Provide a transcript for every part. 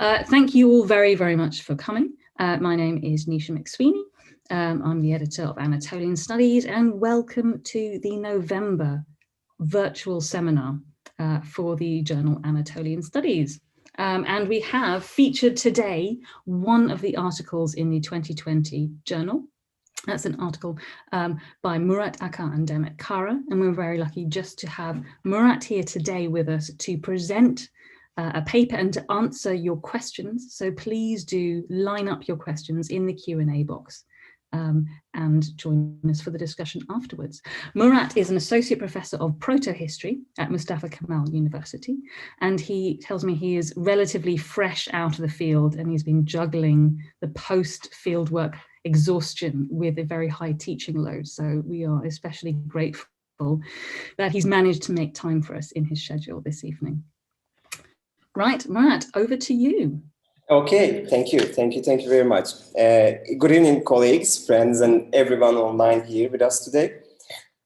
Thank you all very, very much for coming. My name is Nisha McSweeney. I'm the editor of Anatolian Studies, and welcome to the November virtual seminar for the journal Anatolian Studies. And we have featured today one of the articles in the 2020 journal. That's an article by Murat, Akar and Demet Kara, and we're very lucky just to have Murat here today with us to present a paper and to answer your questions. So please do line up your questions in the Q&A box and join us for the discussion afterwards. Murat is an associate professor of proto-history at Mustafa Kemal University, and he tells me he is relatively fresh out of the field and he's been juggling the post-field work exhaustion with a very high teaching load. So we are especially grateful that he's managed to make time for us in his schedule this evening. Right, Murat, over to you. Okay, thank you very much. Good evening, colleagues, friends, and everyone online here with us today.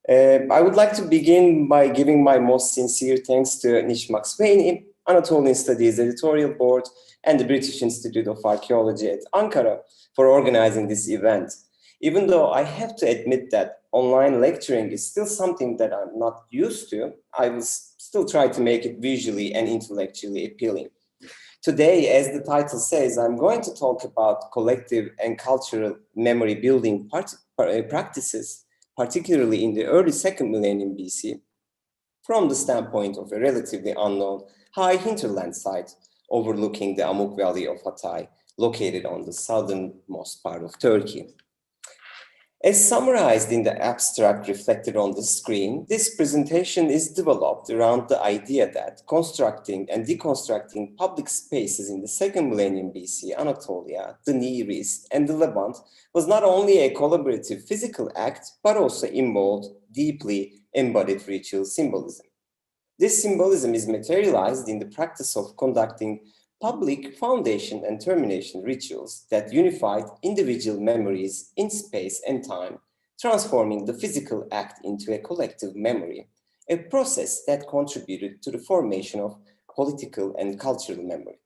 I would like to begin by giving my most sincere thanks to Nisha McSweeney, Anatolian Studies Editorial Board, and the British Institute of Archaeology at Ankara for organizing this event. Even though I have to admit that online lecturing is still something that I'm not used to, I will still try to make it visually and intellectually appealing. Today, as the title says, I'm going to talk about collective and cultural memory building practices, particularly in the early second millennium BC, from the standpoint of a relatively unknown high hinterland site overlooking the Amuk Valley of Hatay, located on the southernmost part of Turkey. As summarized in the abstract reflected on the screen, this presentation is developed around the idea that constructing and deconstructing public spaces in the second millennium BC Anatolia, the Near East, and the Levant was not only a collaborative physical act, but also involved deeply embodied ritual symbolism. This symbolism is materialized in the practice of conducting public foundation and termination rituals that unified individual memories in space and time, transforming the physical act into a collective memory, a process that contributed to the formation of political and cultural memory.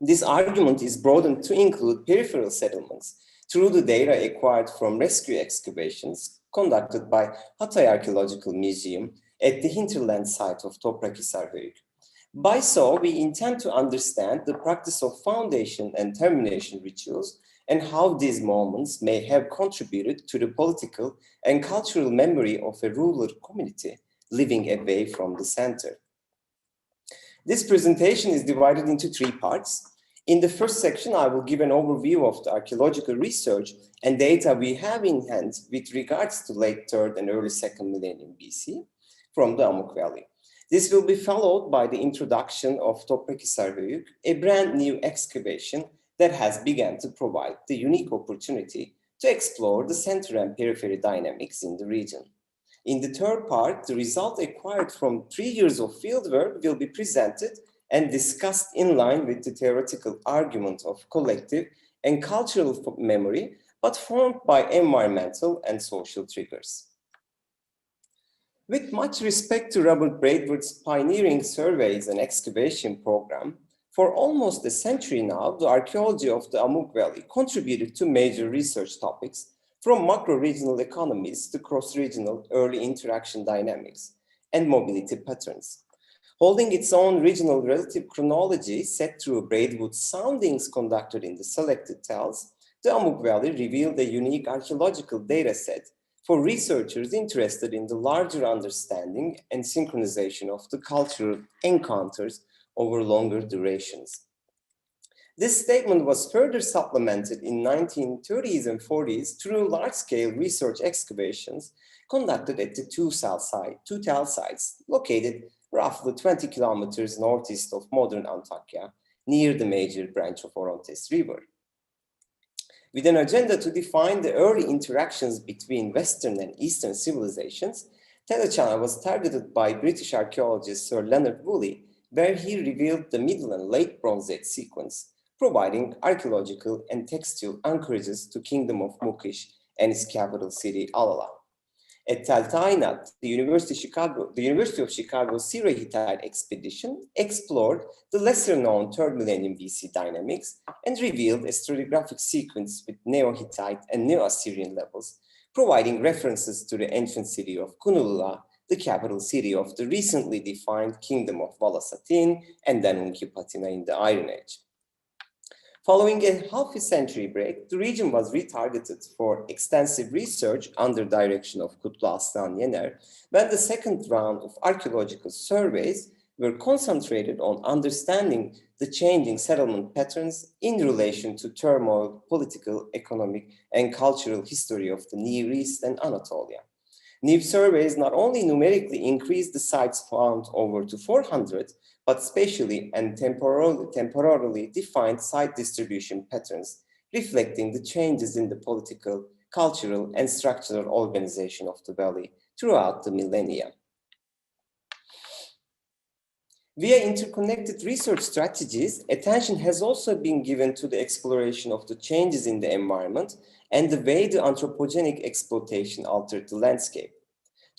This argument is broadened to include peripheral settlements through the data acquired from rescue excavations conducted by Hatay Archaeological Museum at the hinterland site of Toprakhisar Höyük. By so, we intend to understand the practice of foundation and termination rituals and how these moments may have contributed to the political and cultural memory of a rural community living away from the center. This presentation is divided into three parts. In the first section, I will give an overview of the archaeological research and data we have in hand with regards to late third and early second millennium BC from the Amuk Valley. This will be followed by the introduction of Toprakhisar Höyük, a brand new excavation that has begun to provide the unique opportunity to explore the center and periphery dynamics in the region. In the third part, the result acquired from 3 years of fieldwork will be presented and discussed in line with the theoretical argument of collective and cultural memory, but formed by environmental and social triggers. With much respect to Robert Braidwood's pioneering surveys and excavation program, for almost a century now, the archaeology of the Amuk Valley contributed to major research topics, from macro-regional economies to cross-regional early interaction dynamics and mobility patterns. Holding its own regional relative chronology set through Braidwood's soundings conducted in the selected tells, the Amuk Valley revealed a unique archaeological data set for researchers interested in the larger understanding and synchronization of the cultural encounters over longer durations. This statement was further supplemented in 1930s and 40s through large-scale research excavations conducted at the two tell sites located roughly 20 kilometers northeast of modern Antakya, near the major branch of Orontes River. With an agenda to define the early interactions between Western and Eastern civilizations, Telechana was targeted by British archaeologist Sir Leonard Woolley, where he revealed the Middle and Late Bronze Age sequence, providing archaeological and textual anchorages to Kingdom of Mukish and its capital city, Alala. At Teltainat, the University of Chicago Syro-Hittite expedition explored the lesser-known third millennium BC dynamics and revealed a stratigraphic sequence with Neo-Hittite and Neo-Assyrian levels, providing references to the ancient city of Kunulula, the capital city of the recently defined Kingdom of Valasatin and then Unkipatina in the Iron Age. Following a half-a-century break, the region was retargeted for extensive research under direction of Kutlu Aslan Yener, when the second round of archaeological surveys were concentrated on understanding the changing settlement patterns in relation to turmoil, political, economic, and cultural history of the Near East and Anatolia. New surveys not only numerically increased the sites found over to 400, but spatially and temporarily defined site distribution patterns, reflecting the changes in the political, cultural, and structural organization of the valley throughout the millennia. Via interconnected research strategies, attention has also been given to the exploration of the changes in the environment and the way the anthropogenic exploitation altered the landscape.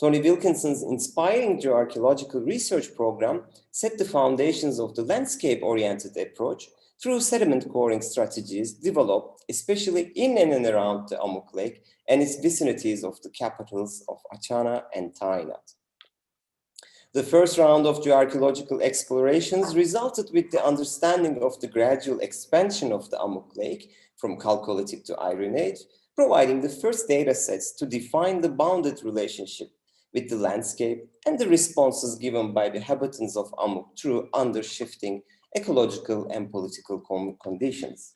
Tony Wilkinson's inspiring geoarchaeological research program set the foundations of the landscape-oriented approach through sediment coring strategies developed especially in and around the Amuk Lake and its vicinities of the capitals of Achana and Tainat. The first round of geoarchaeological explorations resulted with the understanding of the gradual expansion of the Amuk Lake from Chalcolithic to Iron Age, providing the first data sets to define the bounded relationship with the landscape and the responses given by the inhabitants of Amuk through under-shifting ecological and political conditions.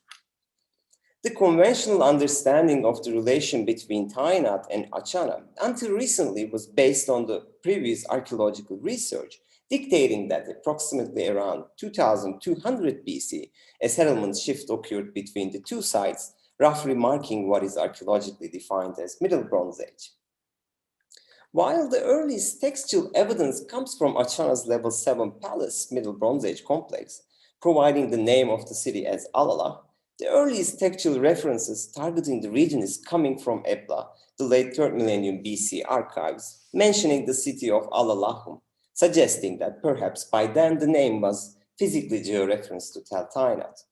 The conventional understanding of the relation between Tainat and Achana until recently was based on the previous archaeological research, dictating that approximately around 2200 BC, a settlement shift occurred between the two sites, roughly marking what is archaeologically defined as Middle Bronze Age. While the earliest textual evidence comes from Achana's level 7 palace Middle Bronze Age complex, providing the name of the city as Alala, the earliest textual references targeting the region is coming from Ebla, the late 3rd millennium BC archives, mentioning the city of Alalahum, suggesting that perhaps by then the name was physically georeferenced to Teltainat.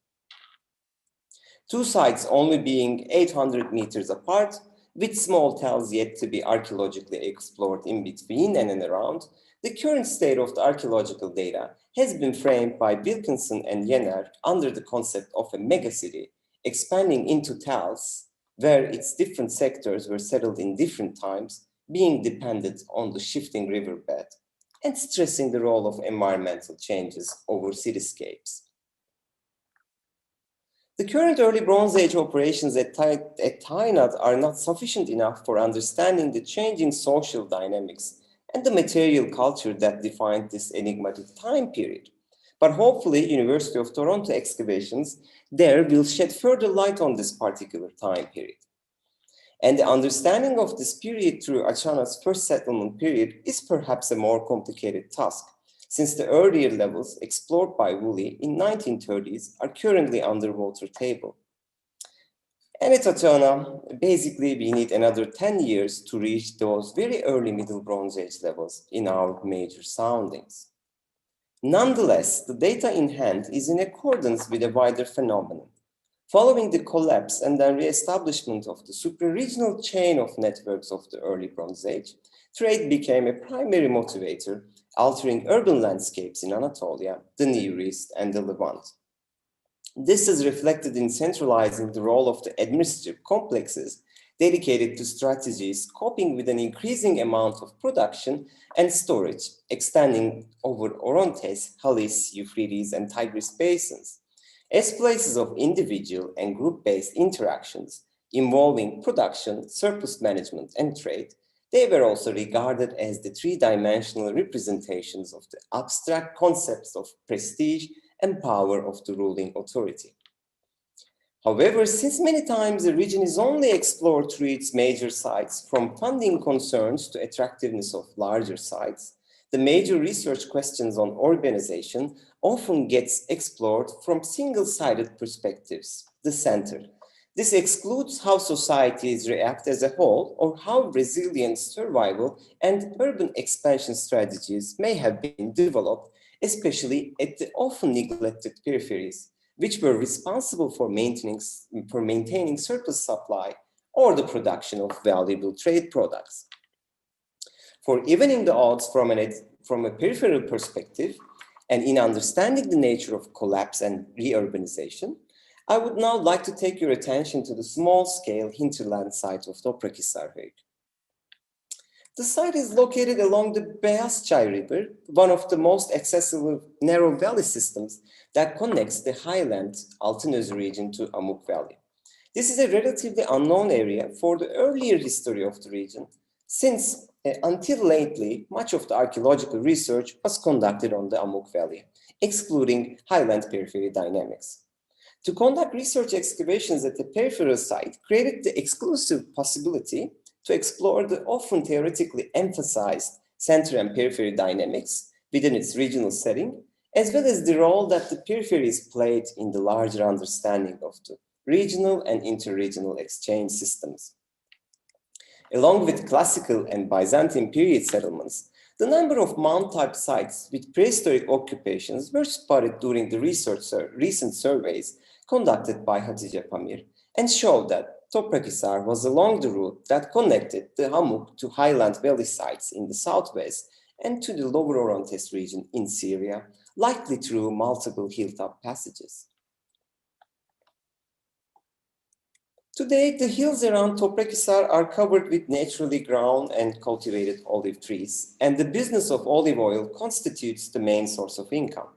Two sites only being 800 meters apart, with small tells yet to be archaeologically explored in between and around, the current state of the archaeological data has been framed by Wilkinson and Yener under the concept of a megacity expanding into tells, where its different sectors were settled in different times, being dependent on the shifting riverbed, and stressing the role of environmental changes over cityscapes. The current early Bronze Age operations at Tainat are not sufficient enough for understanding the changing social dynamics and the material culture that defined this enigmatic time period. But hopefully, University of Toronto excavations there will shed further light on this particular time period. And the understanding of this period through Achana's first settlement period is perhaps a more complicated task, since the earlier levels explored by Woolley in 1930s are currently under water table. And at Achana, basically we need another 10 years to reach those very early Middle Bronze Age levels in our major soundings. Nonetheless, the data in hand is in accordance with a wider phenomenon. Following the collapse and then re-establishment of the supraregional chain of networks of the early Bronze Age, trade became a primary motivator, altering urban landscapes in Anatolia, the Near East, and the Levant. This is reflected in centralizing the role of the administrative complexes dedicated to strategies coping with an increasing amount of production and storage, extending over Orontes, Halis, Euphrates, and Tigris basins, as places of individual and group-based interactions involving production, surplus management, and trade. They were also regarded as the three-dimensional representations of the abstract concepts of prestige and power of the ruling authority. However, since many times the region is only explored through its major sites, from funding concerns to attractiveness of larger sites, the major research questions on urbanization often gets explored from single-sided perspectives, the center, This excludes how societies react as a whole or how resilient survival and urban expansion strategies may have been developed, especially at the often neglected peripheries, which were responsible for maintaining surplus supply or the production of valuable trade products. For evening the odds from a peripheral perspective, and in understanding the nature of collapse and reurbanization, I would now like to take your attention to the small-scale hinterland site of Toprakhisar Höyük. The site is located along the Beyaz Çay River, one of the most accessible narrow valley systems that connects the highland Altınözü region to Amuk Valley. This is a relatively unknown area for the earlier history of the region, since until lately, much of the archaeological research was conducted on the Amuk Valley, excluding highland periphery dynamics. To conduct research excavations at the peripheral site created the exclusive possibility to explore the often theoretically emphasized center and periphery dynamics within its regional setting, as well as the role that the peripheries played in the larger understanding of the regional and interregional exchange systems. Along with classical and Byzantine period settlements, the number of mound-type sites with prehistoric occupations were spotted during the recent surveys conducted by Hatice Pamir and showed that Toprakisar was along the route that connected the Amuq to highland valley sites in the southwest and to the Lower Orontes region in Syria, likely through multiple hilltop passages. Today, the hills around Toprakisar are covered with naturally grown and cultivated olive trees, and the business of olive oil constitutes the main source of income.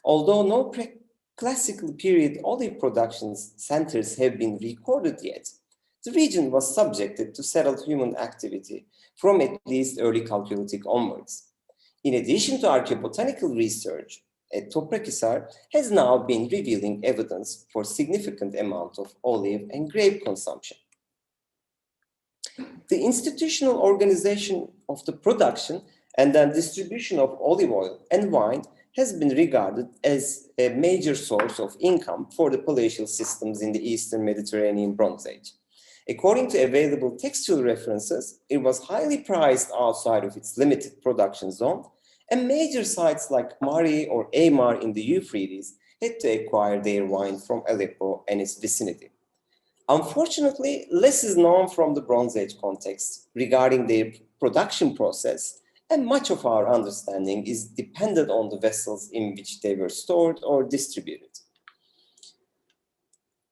Although no classical period olive production centers have been recorded yet, the region was subjected to settled human activity from at least early Chalcolithic onwards. In addition to archaeobotanical research, Toprakisar has now been revealing evidence for significant amount of olive and grape consumption. The institutional organization of the production and then distribution of olive oil and wine has been regarded as a major source of income for the palatial systems in the Eastern Mediterranean Bronze Age. According to available textual references, it was highly prized outside of its limited production zone, and major sites like Mari or Amar in the Euphrates had to acquire their wine from Aleppo and its vicinity. Unfortunately, less is known from the Bronze Age context regarding their production process, and much of our understanding is dependent on the vessels in which they were stored or distributed.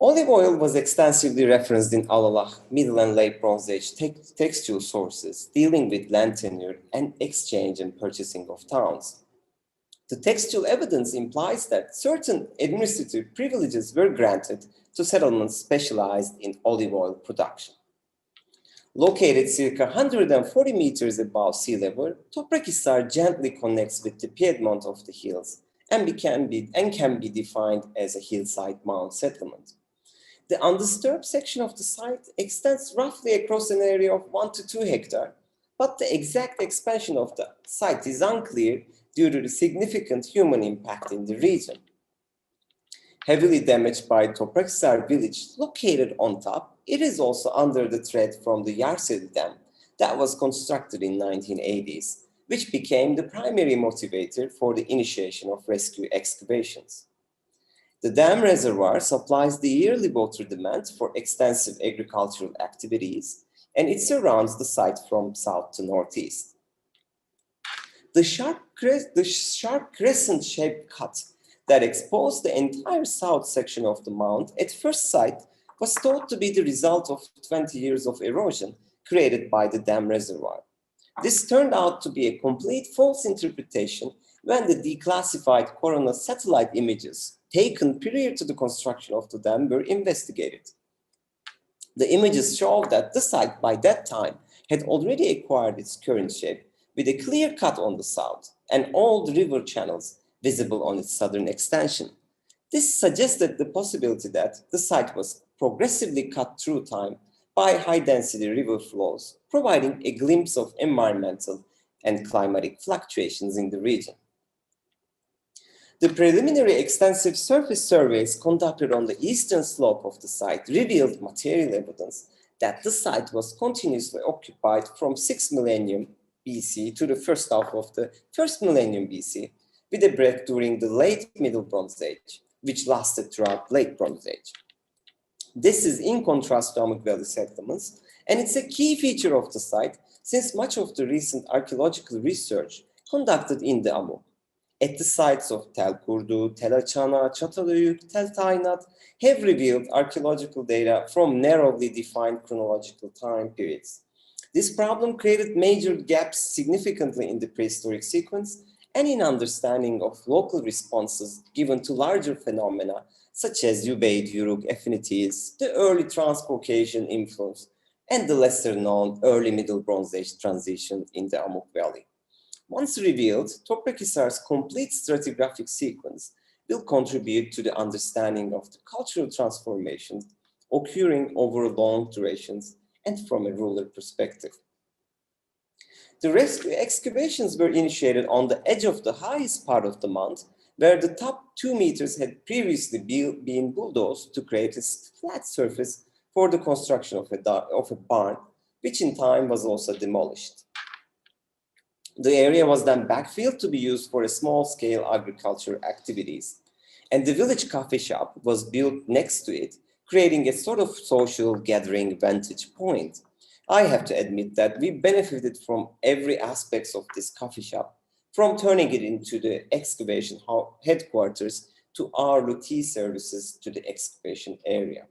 Olive oil was extensively referenced in Alalakh, Middle and Late Bronze Age textual sources dealing with land tenure and exchange and purchasing of towns. The textual evidence implies that certain administrative privileges were granted to settlements specialized in olive oil production. Located circa 140 meters above sea level, Toprakisar gently connects with the Piedmont of the hills and can be defined as a hillside mound settlement. The undisturbed section of the site extends roughly across an area of 1 to 2 hectares, but the exact expansion of the site is unclear due to the significant human impact in the region. Heavily damaged by Toprakhisar village located on top, it is also under the threat from the Yarseli Dam that was constructed in 1980s, which became the primary motivator for the initiation of rescue excavations. The dam reservoir supplies the yearly water demand for extensive agricultural activities, and it surrounds the site from south to northeast. The sharp crescent-shaped cut that exposed the entire south section of the mound at first sight was thought to be the result of 20 years of erosion created by the dam reservoir. This turned out to be a complete false interpretation when the declassified coronal satellite images taken prior to the construction of the dam were investigated. The images show that the site by that time had already acquired its current shape with a clear cut on the south and all the river channels visible on its southern extension. This suggested the possibility that the site was progressively cut through time by high-density river flows, providing a glimpse of environmental and climatic fluctuations in the region. The preliminary extensive surface surveys conducted on the eastern slope of the site revealed material evidence that the site was continuously occupied from 6th millennium BC to the first half of the 1st millennium BC, with a break during the late Middle Bronze Age, which lasted throughout late Bronze Age. This is in contrast to Amuk Valley settlements, and it's a key feature of the site since much of the recent archaeological research conducted in the Amuk at the sites of Tel Kurdu, Tel Açana, Çatalhöyük, Tel Tayinat have revealed archaeological data from narrowly defined chronological time periods. This problem created major gaps significantly in the prehistoric sequence and in understanding of local responses given to larger phenomena such as Ubaid-Yuruk affinities, the early Trans-Caucasian influence, and the lesser-known early Middle Bronze Age transition in the Amuk Valley. Once revealed, Toprakhisar's complete stratigraphic sequence will contribute to the understanding of the cultural transformations occurring over long durations and from a ruler perspective. The rescue excavations were initiated on the edge of the highest part of the mount, where the top 2 meters had previously been bulldozed to create a flat surface for the construction of a barn, which in time was also demolished. The area was then backfilled to be used for small-scale agriculture activities, and the village coffee shop was built next to it, creating a sort of social gathering vantage point. I have to admit that we benefited from every aspect of this coffee shop, from turning it into the excavation headquarters to our routine services to the excavation area.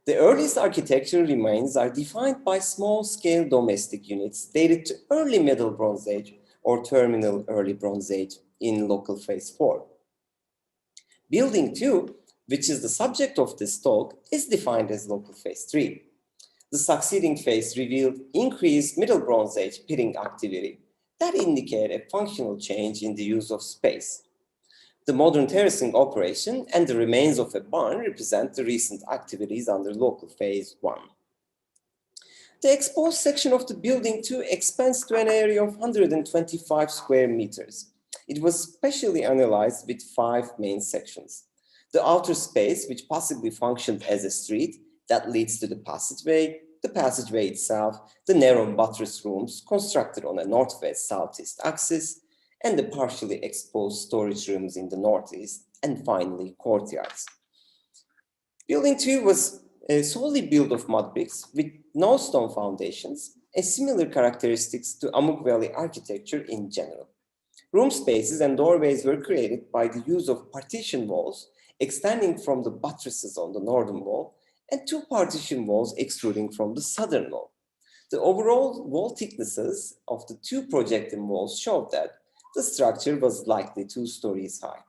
The earliest architectural remains are defined by small-scale domestic units dated to early Middle Bronze Age or terminal early Bronze Age in local phase 4. Building 2, which is the subject of this talk, is defined as local phase 3. The succeeding phase revealed increased Middle Bronze Age pitting activity that indicate a functional change in the use of space. The modern terracing operation and the remains of a barn represent the recent activities under local phase 1. The exposed section of the building 2 expands to an area of 125 square meters. It was specially analyzed with 5 main sections. The outer space, which possibly functioned as a street that leads to the passageway itself, the narrow buttress rooms constructed on a northwest-southeast axis, and the partially exposed storage rooms in the northeast, and finally courtyards. Building 2 was solely built of mud bricks with no stone foundations, a similar characteristics to Amuk Valley architecture in general. Room spaces and doorways were created by the use of partition walls extending from the buttresses on the northern wall and 2 partition walls extruding from the southern wall. The overall wall thicknesses of the 2 projecting walls showed that the structure was likely 2 stories high.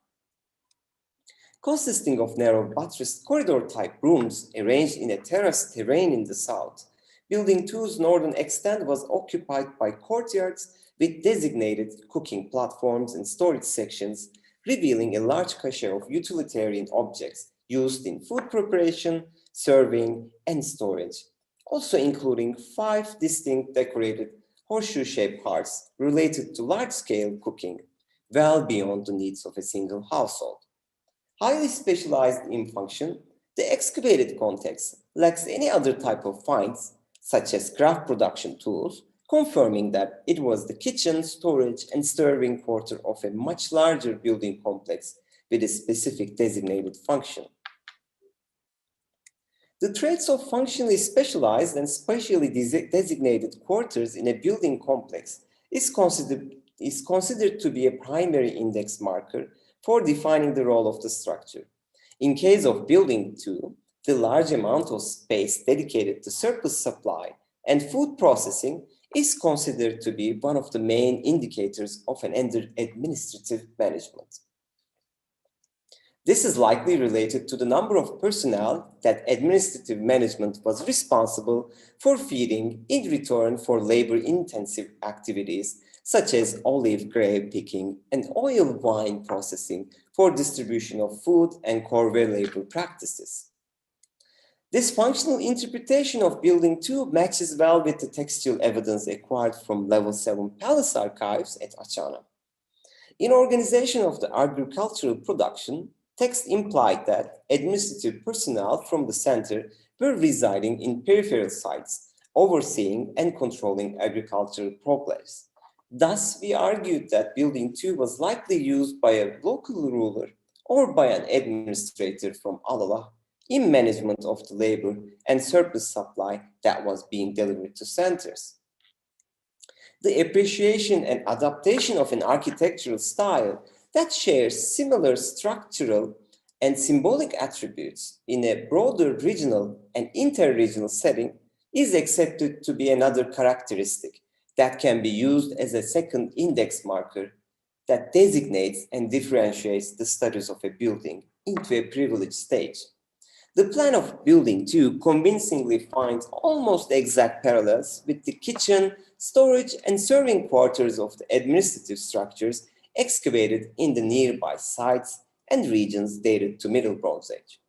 Consisting of narrow buttressed corridor-type rooms arranged in a terraced terrain in the south, Building 2's northern extent was occupied by courtyards with designated cooking platforms and storage sections, revealing a large cache of utilitarian objects used in food preparation, serving, and storage, also including 5 distinct decorated horseshoe-shaped hearths related to large-scale cooking, well beyond the needs of a single household. Highly specialized in function, the excavated context lacks any other type of finds, such as craft production tools, confirming that it was the kitchen, storage, and serving quarter of a much larger building complex with a specific designated function. The traits of functionally specialized and spatially designated quarters in a building complex is considered to be a primary index marker for defining the role of the structure. In case of Building 2, the large amount of space dedicated to surplus supply and food processing is considered to be one of the main indicators of an administrative management. This is likely related to the number of personnel that administrative management was responsible for feeding in return for labor-intensive activities such as olive grape picking and oil wine processing for distribution of food and corvée labor practices. This functional interpretation of Building 2 matches well with the textual evidence acquired from Level 7 Palace archives at Açana. In organization of the agricultural production, text implied that administrative personnel from the center were residing in peripheral sites, overseeing and controlling agricultural progress. Thus, we argued that building 2 was likely used by a local ruler or by an administrator from Alala in management of the labor and surplus supply that was being delivered to centers. The appreciation and adaptation of an architectural style that shares similar structural and symbolic attributes in a broader regional and inter-regional setting is accepted to be another characteristic that can be used as a second index marker that designates and differentiates the status of a building into a privileged stage. The plan of building 2 convincingly finds almost exact parallels with the kitchen, storage, and serving quarters of the administrative structures excavated in the nearby sites and regions dated to Middle Bronze Age.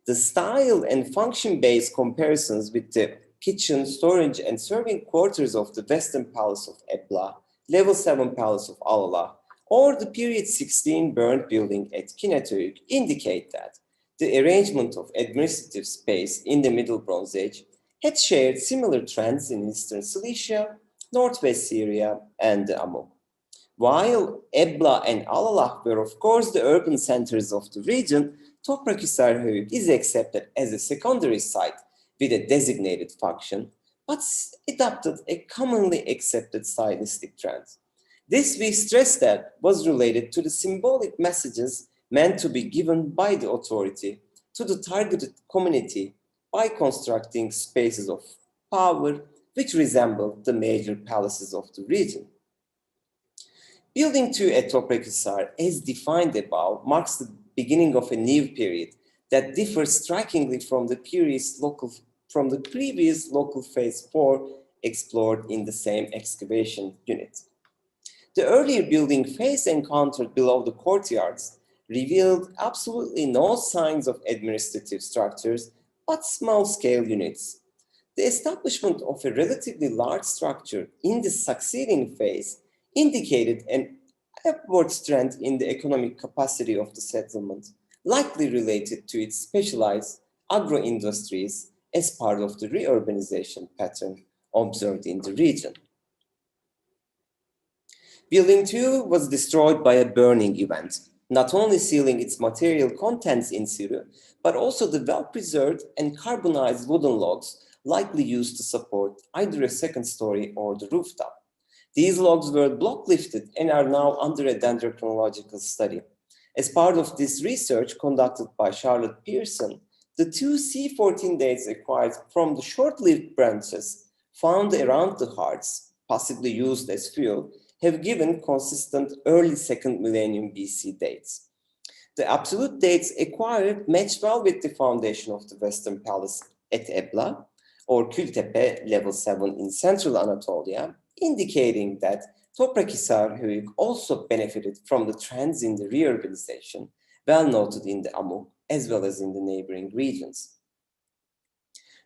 The style and function-based comparisons with the kitchen, storage, and serving quarters of the Western Palace of Ebla, Level 7 Palace of Alala, or the period 16 burnt building at Kinetöyük indicate that the arrangement of administrative space in the Middle Bronze Age had shared similar trends in Eastern Cilicia, Northwest Syria, and the Amuk. While Ebla and Alala were of course the urban centers of the region, Toprakhisar Höyük is accepted as a secondary site with a designated function, but adopted a commonly accepted stylistic trend. This, we stress that, was related to the symbolic messages meant to be given by the authority to the targeted community by constructing spaces of power which resembled the major palaces of the region. Building 2 at Toprakisar, as defined above, marks the beginning of a new period that differs strikingly from the previous local phase 4 explored in the same excavation unit. The earlier building phase encountered below the courtyards revealed absolutely no signs of administrative structures, but small-scale units. The establishment of a relatively large structure in the succeeding phase indicated an upward trend in the economic capacity of the settlement, likely related to its specialized agro-industries as part of the reurbanization pattern observed in the region. Building 2 was destroyed by a burning event, not only sealing its material contents in situ, but also the well-preserved and carbonized wooden logs likely used to support either a second story or the rooftop. These logs were block lifted and are now under a dendrochronological study. As part of this research conducted by Charlotte Pearson, the 2 C14 dates acquired from the short-lived branches found around the hearths, possibly used as fuel, have given consistent early second millennium BC dates. The absolute dates acquired match well with the foundation of the Western Palace at Ebla, or Kültepe level 7 in central Anatolia, indicating that Toprakhisar Höyük also benefited from the trends in the reurbanization, well noted in the Amuk as well as in the neighboring regions.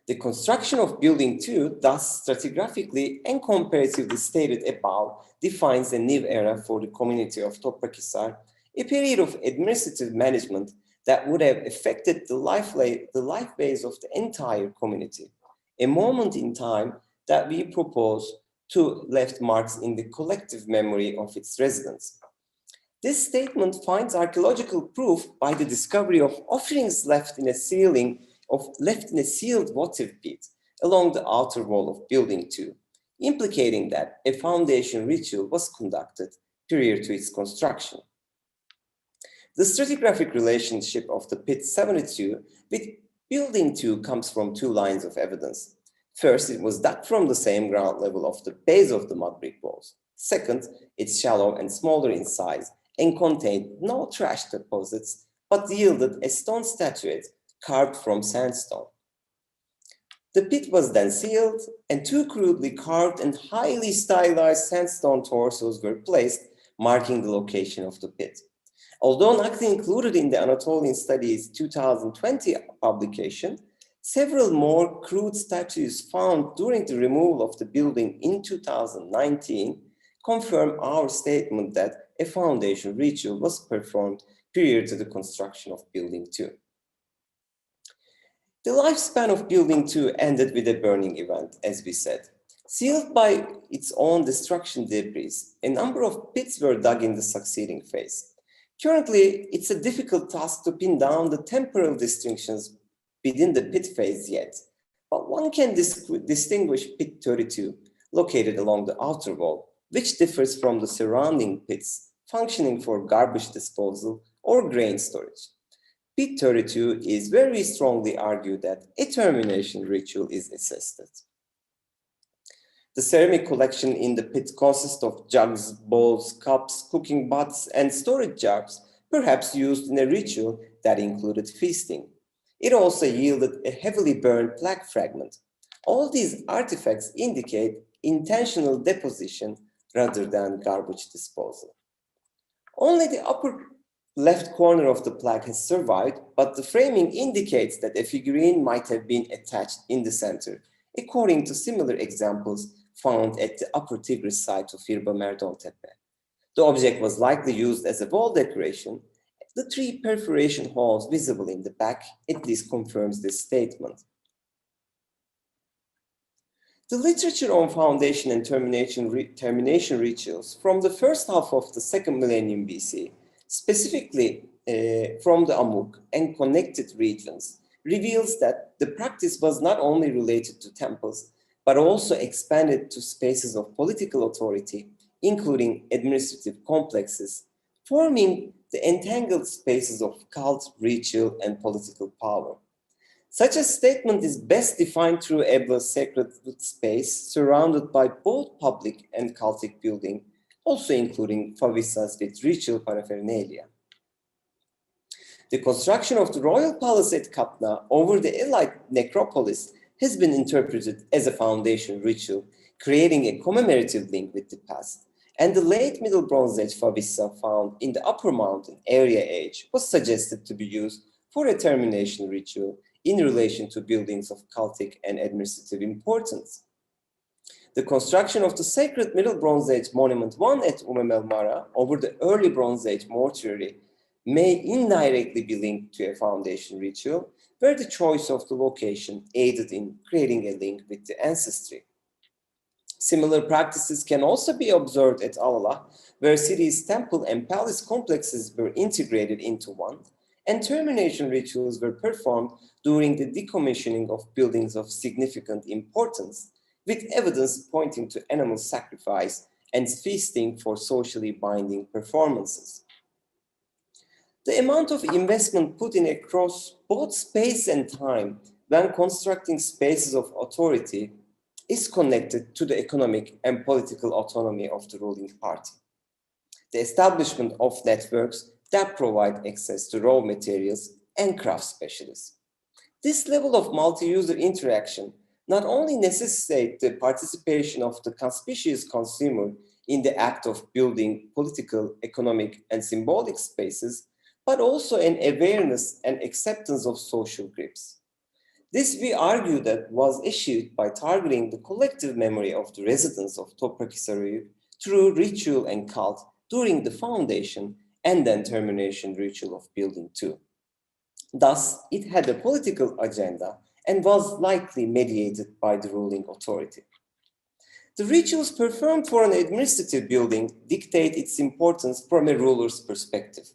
The construction of Building 2, thus stratigraphically and comparatively stated above, defines a new era for the community of Toprakisar, a period of administrative management that would have affected the life ways of the entire community, a moment in time that we propose to left marks in the collective memory of its residents. This statement finds archaeological proof by the discovery of offerings left in a sealed votive pit along the outer wall of Building 2, implicating that a foundation ritual was conducted prior to its construction. The stratigraphic relationship of the pit 72 with Building 2 comes from 2 lines of evidence. First, it was dug from the same ground level of the base of the mud brick walls. Second, it's shallow and smaller in size and contained no trash deposits, but yielded a stone statuette carved from sandstone. The pit was then sealed, and 2 crudely carved and highly stylized sandstone torsos were placed, marking the location of the pit. Although not included in the Anatolian Studies 2020 publication, several more crude statues found during the removal of the building in 2019 confirm our statement that a foundation ritual was performed prior to the construction of Building 2. The lifespan of Building 2 ended with a burning event, as we said. Sealed by its own destruction debris, a number of pits were dug in the succeeding phase. Currently, it's a difficult task to pin down the temporal distinctions within the pit phase yet, but one can distinguish pit 32, located along the outer wall, which differs from the surrounding pits, functioning for garbage disposal or grain storage. Pit 32 is very strongly argued that a termination ritual is assisted. The ceramic collection in the pit consists of jugs, bowls, cups, cooking pots, and storage jars, perhaps used in a ritual that included feasting. It also yielded a heavily burned plaque fragment. All these artifacts indicate intentional deposition rather than garbage disposal. Only the upper left corner of the plaque has survived, but the framing indicates that a figurine might have been attached in the center, according to similar examples found at the upper Tigris site of Firba Merdontepe. The object was likely used as a wall decoration. The 3 perforation holes visible in the back at least confirms this statement. The literature on foundation and termination rituals from the first half of the second millennium BC, specifically from the Amuk and connected regions, reveals that the practice was not only related to temples, but also expanded to spaces of political authority, including administrative complexes, forming the entangled spaces of cult, ritual, and political power. Such a statement is best defined through a sacred space surrounded by both public and cultic building, also including favissas with ritual paraphernalia. The construction of the royal palace at Katna over the Elite necropolis has been interpreted as a foundation ritual, creating a commemorative link with the past. And the late Middle Bronze Age favissa found in the Upper Mountain Area Age was suggested to be used for a termination ritual in relation to buildings of cultic and administrative importance. The construction of the sacred Middle Bronze Age Monument 1 at El Mara over the early Bronze Age mortuary may indirectly be linked to a foundation ritual, where the choice of the location aided in creating a link with the ancestry. Similar practices can also be observed at Alala, where cities' temple and palace complexes were integrated into one, and termination rituals were performed during the decommissioning of buildings of significant importance, with evidence pointing to animal sacrifice and feasting for socially binding performances. The amount of investment put in across both space and time when constructing spaces of authority is connected to the economic and political autonomy of the ruling party. The establishment of networks that provide access to raw materials and craft specialists. This level of multi-user interaction not only necessitates the participation of the conspicuous consumer in the act of building political, economic, and symbolic spaces, but also an awareness and acceptance of social groups. This, we argue, that was achieved by targeting the collective memory of the residents of Toprakhisar Höyük through ritual and cult during the foundation and then termination ritual of Building 2. Thus, it had a political agenda and was likely mediated by the ruling authority. The rituals performed for an administrative building dictate its importance from a ruler's perspective.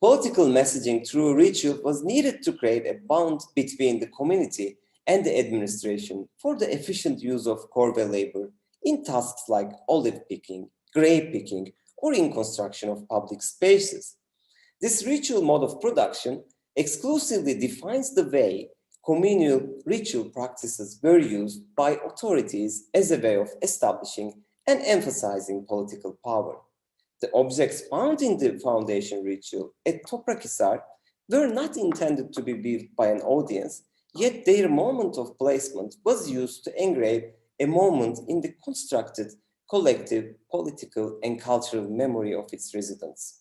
Political messaging through ritual was needed to create a bond between the community and the administration for the efficient use of corvée labor in tasks like olive picking, grape picking, or in construction of public spaces. This ritual mode of production exclusively defines the way communal ritual practices were used by authorities as a way of establishing and emphasizing political power. The objects found in the foundation ritual at Toprakisar were not intended to be viewed by an audience, yet their moment of placement was used to engrave a moment in the constructed collective, political, and cultural memory of its residents.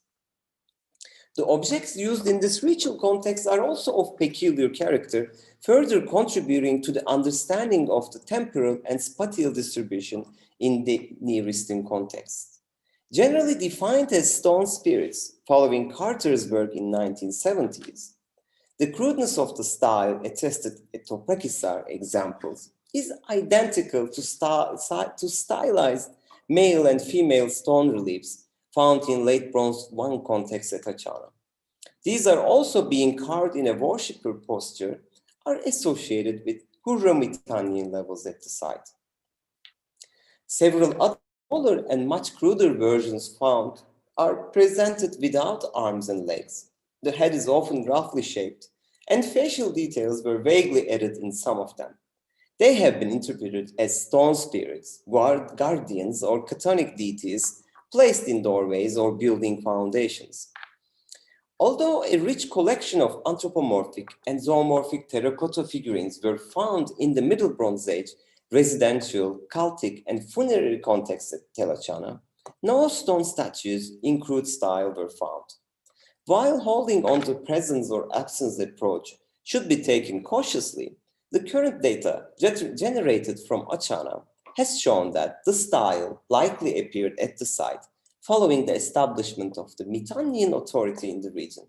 The objects used in this ritual context are also of peculiar character, further contributing to the understanding of the temporal and spatial distribution in the Near Eastern context. Generally defined as stone spirits following Carter's work in 1970s, the crudeness of the style attested at Toprakisar examples is identical to stylized male and female stone reliefs found in late Bronze I context at Achana. These are also being carved in a worshipper posture, are associated with Hurra-Mitannian levels at the site. Several other smaller and much cruder versions found are presented without arms and legs. The head is often roughly shaped, and facial details were vaguely added in some of them. They have been interpreted as stone spirits, guardians, or chthonic deities placed in doorways or building foundations. Although a rich collection of anthropomorphic and zoomorphic terracotta figurines were found in the Middle Bronze Age residential, cultic, and funerary contexts at Tel Achana, no stone statues in crude style were found. While holding on to presence or absence approach should be taken cautiously, the current data generated from Achana has shown that the style likely appeared at the site following the establishment of the Mitannian authority in the region.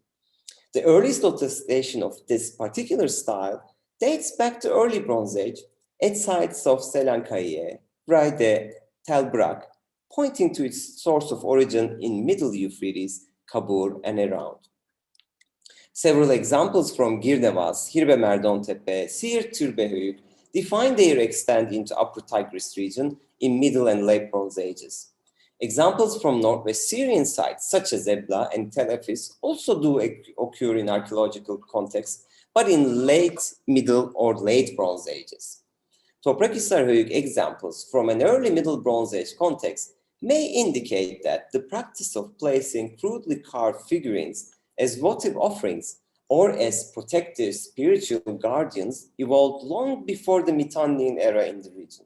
The earliest attestation of this particular style dates back to early Bronze Age at sites of Selankaiye, Rayde, Tel Brak, pointing to its source of origin in Middle Euphrates, Kabur, and around. Several examples from Girdevaz, Hirbe Merdontepe, Siirt Türbe Höyük define their extent into Upper Tigris region in Middle and Late Bronze Ages. Examples from Northwest Syrian sites such as Ebla and Tel Efes also do occur in archaeological contexts, but in late, middle, or late Bronze Ages. Toprakhisar Höyük examples from an early Middle Bronze Age context may indicate that the practice of placing crudely carved figurines as votive offerings or as protective spiritual guardians evolved long before the Mitannian era in the region.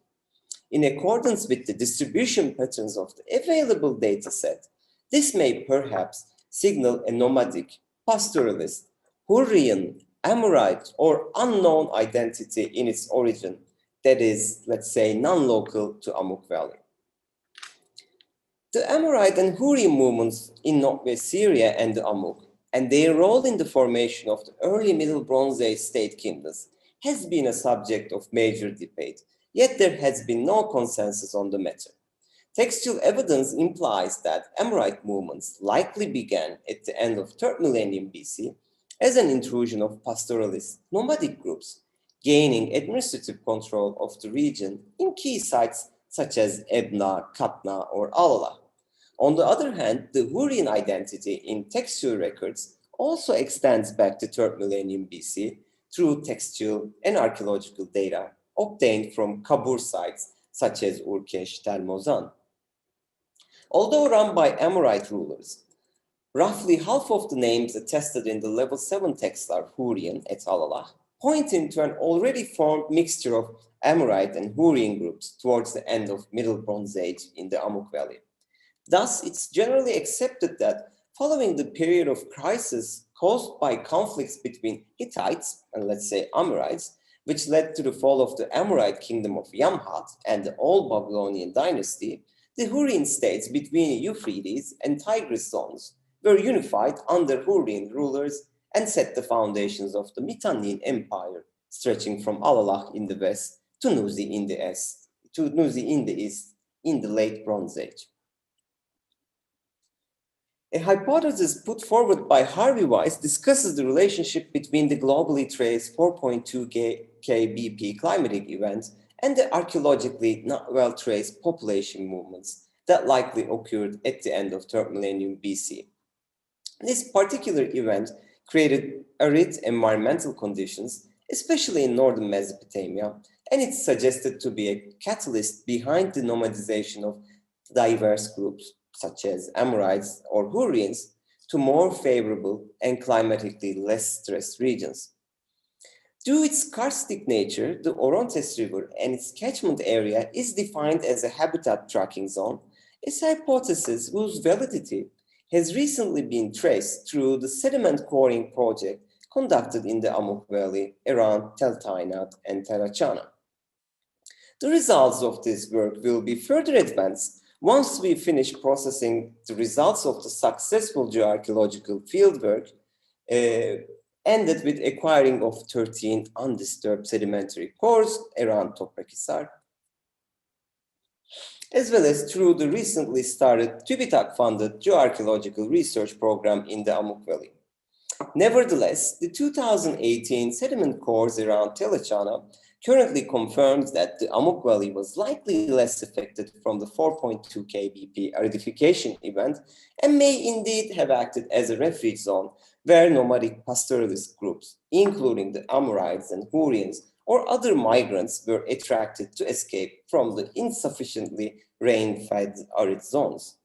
In accordance with the distribution patterns of the available data set, this may perhaps signal a nomadic, pastoralist, Hurrian, Amorite, or unknown identity in its origin that is, let's say, non-local to Amuk Valley. The Amorite and Hurrian movements in Northwest Syria and the Amuk, and their role in the formation of the early Middle Bronze Age state kingdoms has been a subject of major debate, yet there has been no consensus on the matter. Textual evidence implies that Amorite movements likely began at the end of 3rd millennium BC as an intrusion of pastoralist nomadic groups, gaining administrative control of the region in key sites such as Ebna, Katna, or Alala. On the other hand, the Hurrian identity in textual records also extends back to 3rd millennium BC through textual and archaeological data obtained from Kabur sites such as Urkesh, Tel Mozan. Although run by Amorite rulers, roughly half of the names attested in the level 7 text are Hurrian et al., pointing to an already formed mixture of Amorite and Hurrian groups towards the end of Middle Bronze Age in the Amuk Valley. Thus, it's generally accepted that following the period of crisis caused by conflicts between Hittites and, let's say, Amorites, which led to the fall of the Amorite kingdom of Yamhat and the Old Babylonian dynasty, the Hurrian states between Euphrates and Tigris zones were unified under Hurrian rulers and set the foundations of the Mitannian Empire, stretching from Alalakh in the west to Nuzi in the east in the late Bronze Age. A hypothesis put forward by Harvey Weiss discusses the relationship between the globally traced 4.2 kbp climatic events and the archaeologically not well traced population movements that likely occurred at the end of 3rd millennium BC. This particular event created arid environmental conditions, especially in northern Mesopotamia, and it's suggested to be a catalyst behind the nomadization of diverse groups, such as Amorites or Hurrians, to more favorable and climatically less stressed regions. Due to its karstic nature, the Orontes River and its catchment area is defined as a habitat tracking zone, a hypothesis whose validity has recently been traced through the sediment coring project conducted in the Amuk Valley around Tel Tainat and Tel Achana. The results of this work will be further advanced Once we finish processing the results of the successful geoarchaeological fieldwork, ended with acquiring of 13 undisturbed sedimentary cores around Toprakisar, as well as through the recently started TÜBİTAK-funded geoarchaeological research program in the Amuk Valley. Nevertheless, the 2018 sediment cores around Telechana currently confirms that the Amuk Valley was likely less affected from the 4.2 kbp aridification event and may indeed have acted as a refuge zone where nomadic pastoralist groups, including the Amorites and Hurrians or other migrants, were attracted to escape from the insufficiently rain-fed arid zones.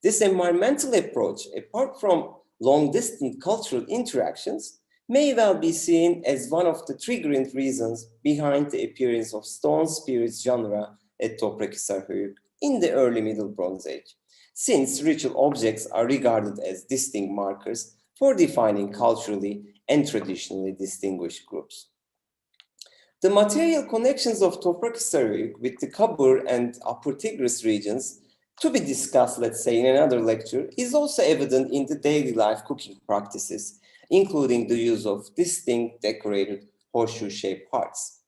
This environmental approach, apart from long-distance cultural interactions, may well be seen as one of the triggering reasons behind the appearance of stone spirits genre at Toprakhisar Höyük in the early Middle Bronze Age, since ritual objects are regarded as distinct markers for defining culturally and traditionally distinguished groups. The material connections of Toprakhisar Höyük with the Kabur and Upper Tigris regions, to be discussed, let's say, in another lecture, is also evident in the daily life cooking practices, including the use of distinct decorated horseshoe-shaped hearts.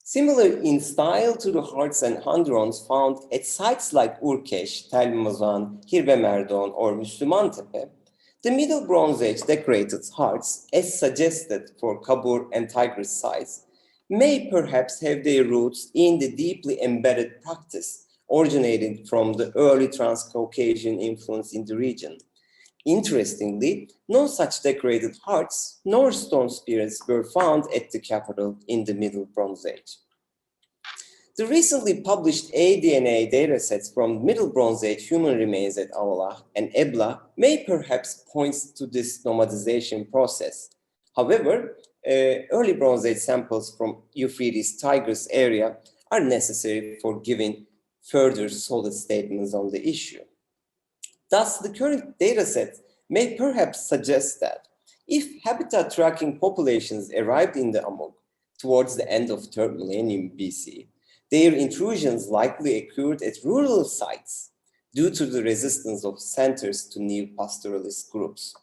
Similar in style to the hearts and handrons found at sites like Urkesh, Tel Muzan, Hirvemerdon, or Müslümantepe, the Middle Bronze Age decorated hearts, as suggested for Kabur and Tigris sites, may perhaps have their roots in the deeply embedded practice originating from the early Transcaucasian influence in the region. Interestingly, no such decorated hearts nor stone spirits were found at the capital in the Middle Bronze Age. The recently published aDNA datasets from Middle Bronze Age human remains at Avala and Ebla may perhaps point to this nomadization process. However, early Bronze Age samples from Euphrates Tigris area are necessary for giving further solid statements on the issue. Thus, the current dataset may perhaps suggest that if habitat tracking populations arrived in the Amuk towards the end of 3rd millennium BC, their intrusions likely occurred at rural sites due to the resistance of centers to new pastoralist groups.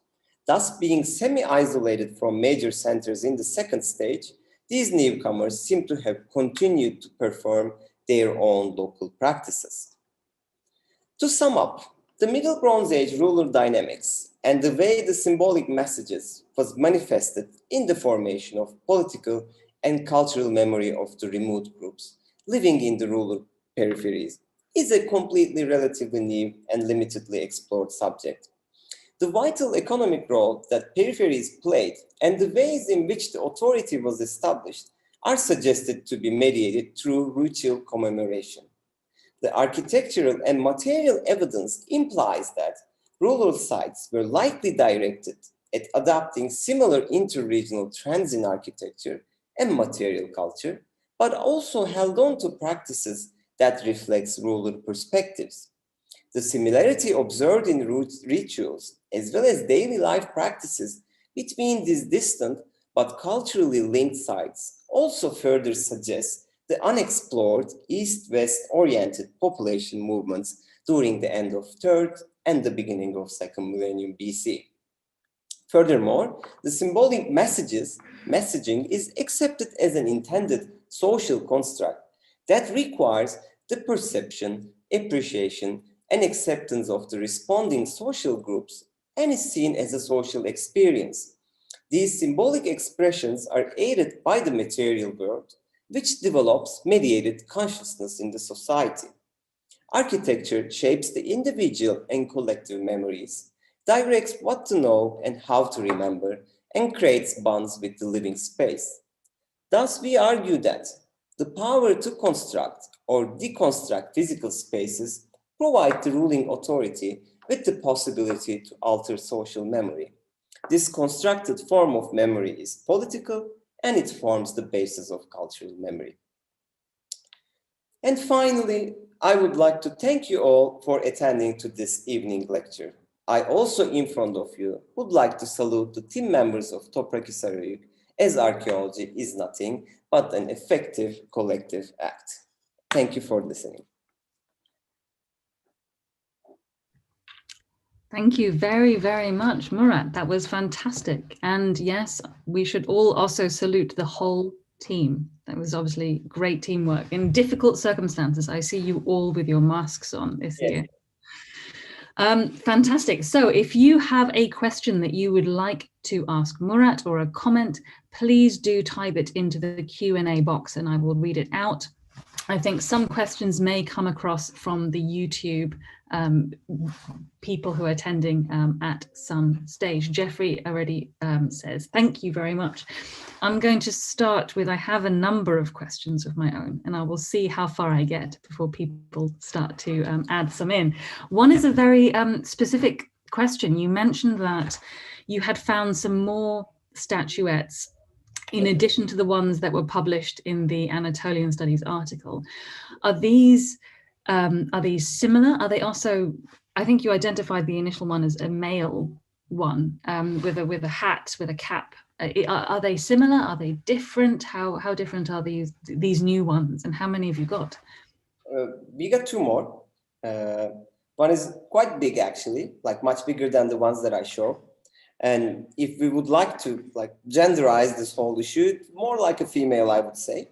Thus, being semi-isolated from major centers in the second stage, these newcomers seem to have continued to perform their own local practices. To sum up, the Middle Bronze Age ruler dynamics and the way the symbolic messages was manifested in the formation of political and cultural memory of the remote groups living in the rural peripheries is a completely relatively new and limitedly explored subject. The vital economic role that peripheries played and the ways in which the authority was established are suggested to be mediated through ritual commemoration. The architectural and material evidence implies that rural sites were likely directed at adopting similar interregional trends in architecture and material culture, but also held on to practices that reflects rural perspectives. The similarity observed in rituals, as well as daily life practices between these distant but culturally linked sites, also further suggests the unexplored east-west oriented population movements during the end of 3rd and the beginning of 2nd millennium BC. Furthermore, the symbolic messaging is accepted as an intended social construct that requires the perception, appreciation, and acceptance of the responding social groups and is seen as a social experience. These symbolic expressions are aided by the material world, which develops mediated consciousness in the society. Architecture shapes the individual and collective memories, directs what to know and how to remember, and creates bonds with the living space. Thus, we argue that the power to construct or deconstruct physical spaces provide the ruling authority with the possibility to alter social memory. This constructed form of memory is political and it forms the basis of cultural memory. And finally, I would like to thank you all for attending to this evening lecture. I also, in front of you, would like to salute the team members of Toprakhisar Höyük, as archaeology is nothing but an effective collective act. Thank you for listening. Thank you very, very much, Murat. That was fantastic. And yes, we should all also salute the whole team. That was obviously great teamwork in difficult circumstances. I see you all with your masks on this year. Fantastic. So if you have a question that you would like to ask Murat or a comment, please do type it into the Q&A box and I will read it out. I think some questions may come across from the YouTube people who are attending at some stage. Jeffrey already says, thank you very much. I'm going to start with, I have a number of questions of my own and I will see how far I get before people start to add some in. One is a very specific question. You mentioned that you had found some more statuettes in addition to the ones that were published in the Anatolian Studies article. Are these similar? Are they also, I think you identified the initial one as a male one with a hat, with a cap. Are they similar? Are they different? How different are these new ones and how many have you got? We got two more. One is quite big actually, like much bigger than the ones that I show. And if we would like to like genderize this whole issue, more like a female, I would say.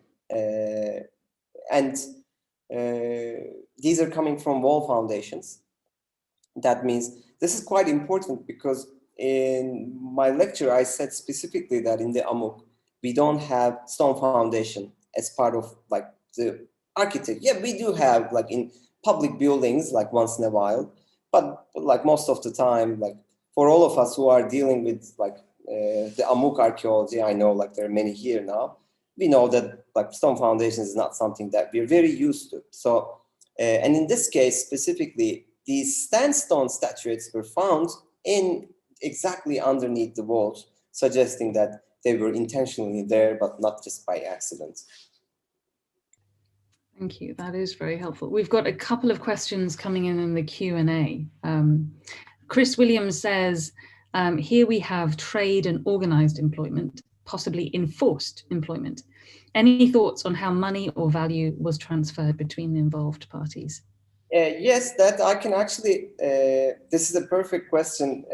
These are coming from wall foundations. That means this is quite important because in my lecture, I said specifically that in the Amuk, we don't have stone foundation as part of like the architect. Yeah, we do have like in public buildings, like once in a while, but like most of the time, like for all of us who are dealing with like the Amuk archaeology, I know like there are many here now, we know that like stone foundation is not something that we're very used to. So, and in this case specifically, these sandstone statuettes were found in exactly underneath the walls, suggesting that they were intentionally there, but not just by accident. Thank you. That is very helpful. We've got a couple of questions coming in the Q&A. Chris Williams says, here we have trade and organized employment, possibly enforced employment. Any thoughts on how money or value was transferred between the involved parties? Yes, that I can actually, this is a perfect question.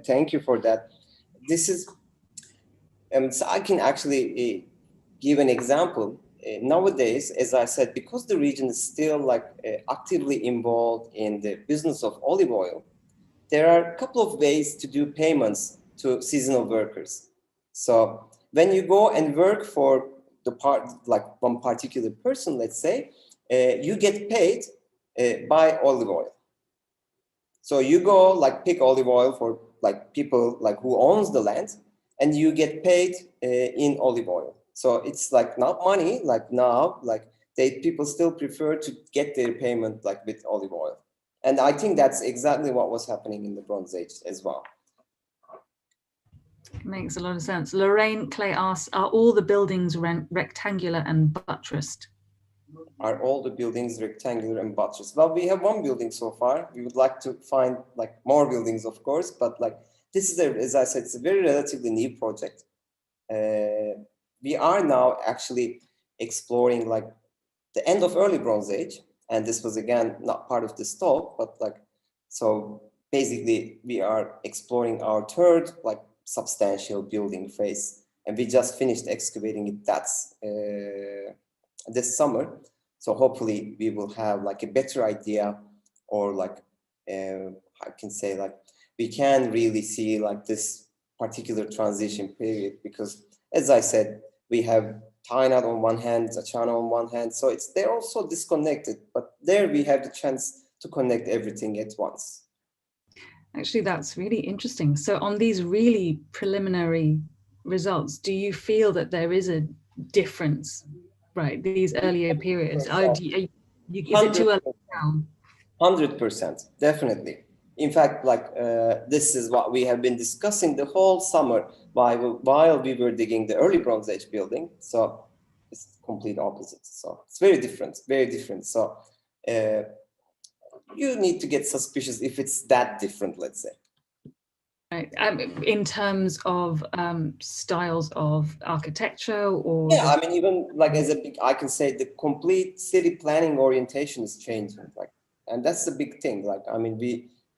Thank you for that. This is, so I can actually give an example. Nowadays, as I said, because the region is still like actively involved in the business of olive oil, there are a couple of ways to do payments to seasonal workers. So when you go and work for the part, like one particular person, let's say, you get paid by olive oil. So you go like pick olive oil for like people like who owns the land, and you get paid in olive oil. So it's like not money, like now, like people still prefer to get their payment like with olive oil. And I think that's exactly what was happening in the Bronze Age as well. Makes a lot of sense. Lorraine Clay asks, are all the buildings rectangular and buttressed? Are all the buildings rectangular and buttressed? Well, we have one building so far. We would like to find like more buildings, of course, but like this is, as I said, it's a very relatively new project. We are now actually exploring like the end of early Bronze Age. And this was, again, not part of this talk, but like, so basically we are exploring our third like substantial building phase. And we just finished excavating it, that's this summer. So hopefully we will have like a better idea, or like, I can say like, we can really see like this particular transition period, because as I said, we have Tainat on one hand, Zachana on one hand, so they're also disconnected, but there we have the chance to connect everything at once. Actually, that's really interesting. So on these really preliminary results, do you feel that there is a difference, right, these earlier periods? Is it too early now? 100%, definitely. In fact, like this is what we have been discussing the whole summer while we were digging the early Bronze Age building. So it's complete opposite. So it's very different, very different. So you need to get suspicious if it's that different, let's say. Right. In terms of styles of architecture, or yeah, I mean, even like as a big, I can say the complete city planning orientation is changing, like, and that's the big thing. Like, I mean,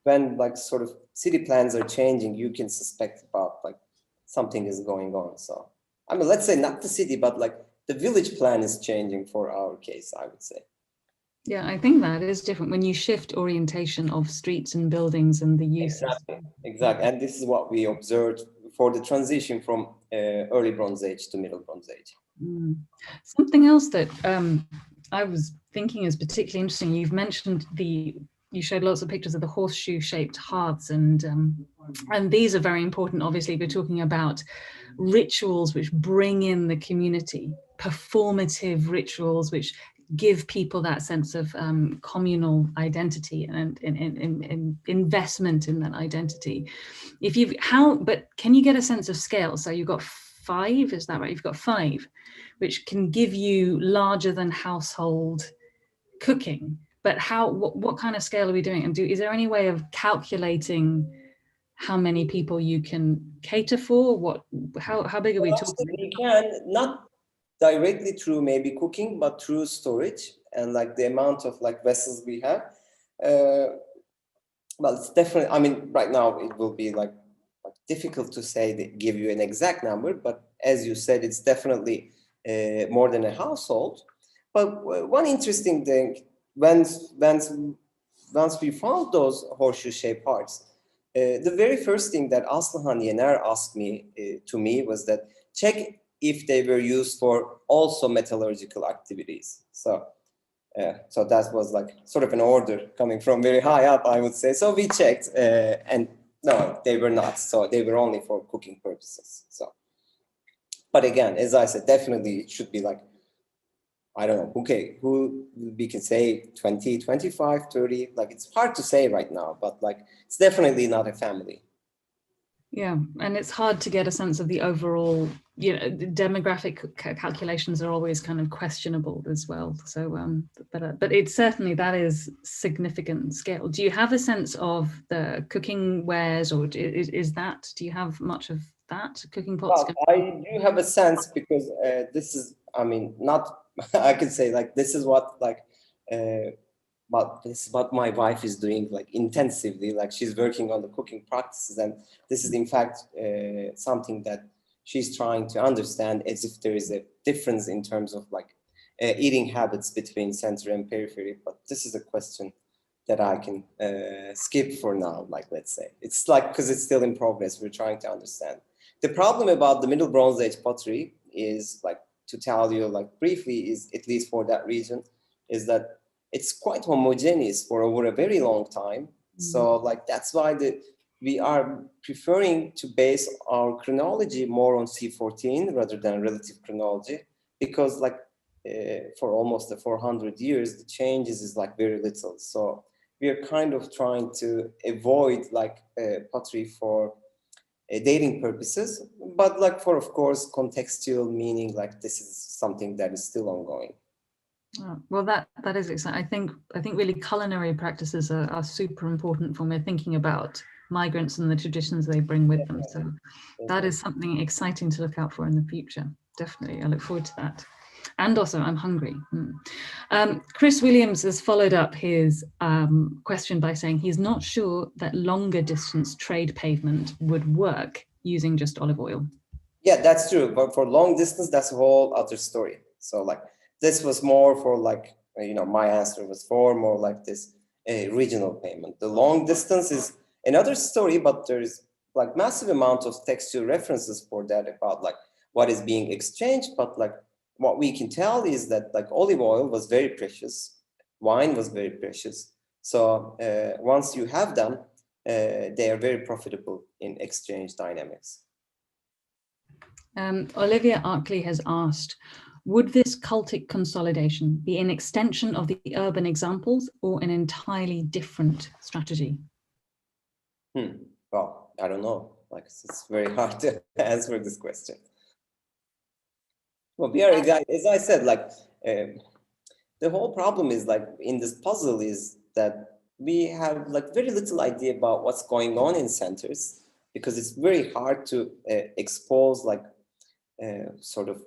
when like sort of city plans are changing, you can suspect about like something is going on. So, I mean, let's say not the city, but like the village plan is changing for our case, I would say. yeah, I think that is different when you shift orientation of streets and buildings and the uses. Exactly, exactly. And this is what we observed for the transition from early Bronze Age to Middle Bronze Age. Something else that I was thinking is particularly interesting. You've mentioned you showed lots of pictures of the horseshoe-shaped hearths, and these are very important. Obviously, we're talking about rituals which bring in the community, performative rituals which give people that sense of communal identity and investment in that identity. But can you get a sense of scale? So you've got 5, is that right? You've got 5, which can give you larger than household cooking. But what kind of scale are we doing? And is there any way of calculating how many people you can cater for? How big are we talking? We can, not directly through maybe cooking, but through storage and like the amount of like vessels we have. Well, it's definitely, I mean, right now it will be like difficult to say, give you an exact number, but as you said, it's definitely more than a household. But one interesting thing, once we found those horseshoe-shaped parts, the very first thing that Aslıhan Yener asked to me was that check if they were used for also metallurgical activities. So that was like sort of an order coming from very high up, I would say. So we checked, and no, they were not. So they were only for cooking purposes. So, but again, as I said, definitely it should be like, I don't know, okay, who we can say 20, 25, 30, like it's hard to say right now, but like it's definitely not a family. Yeah, and it's hard to get a sense of the overall, demographic calculations are always kind of questionable as well. So, but it's certainly, that is significant scale. Do you have a sense of the cooking wares, or do you have much of that, cooking pots? Well, I do have a sense because this is, I mean, not, I could say like, this is what like, but this is what my wife is doing like intensively, like she's working on the cooking practices, and this is in fact something that she's trying to understand, as if there is a difference in terms of like eating habits between center and periphery. But this is a question that I can skip for now, like let's say. It's like, because it's still in progress, we're trying to understand. The problem about the Middle Bronze Age pottery is, like, to tell you like briefly, is at least for that region, is that it's quite homogeneous for over a very long time. So like that's why we are preferring to base our chronology more on C14 rather than relative chronology, because like for almost 400 years, the changes is like very little. So we are kind of trying to avoid like pottery for dating purposes, but like for, of course, contextual meaning, like this is something that is still ongoing. Oh, well, that is exciting. I think really culinary practices are super important when we're thinking about migrants and the traditions they bring with them. So that is something exciting to look out for in the future. Definitely, I look forward to that. And also, I'm hungry. Chris Williams has followed up his question by saying he's not sure that longer distance trade pavement would work using just olive oil. Yeah, that's true. But for long distance, that's a whole other story. So like, this was more for like, my answer was for more like this regional payment. The long distance is another story, but there's like massive amount of textual references for that about like what is being exchanged. But like what we can tell is that like olive oil was very precious, wine was very precious. So once you have them, they are very profitable in exchange dynamics. Olivia Arkley has asked, would this cultic consolidation be an extension of the urban examples or an entirely different strategy? Well, I don't know. Like, it's very hard to answer this question. Well, we are, as I said, like, the whole problem is like in this puzzle is that we have like very little idea about what's going on in centers, because it's very hard to expose sort of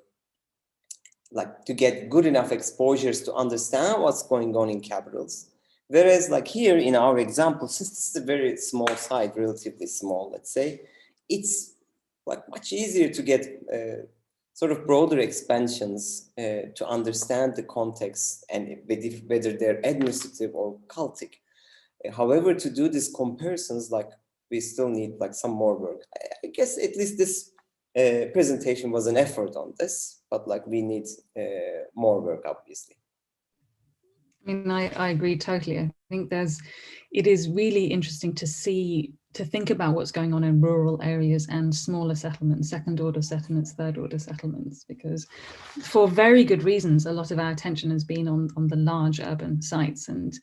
like to get good enough exposures to understand what's going on in capitals. Whereas like here in our example, since this is a very small site, relatively small, let's say, it's like much easier to get sort of broader expansions to understand the context and whether they're administrative or cultic. However, to do these comparisons, like we still need like some more work. I guess at least this presentation was an effort on this, but like we need more work, obviously. I mean, I agree totally. I think it is really interesting to think about what's going on in rural areas and smaller settlements, second order settlements, third order settlements, because for very good reasons, a lot of our attention has been on the large urban sites. And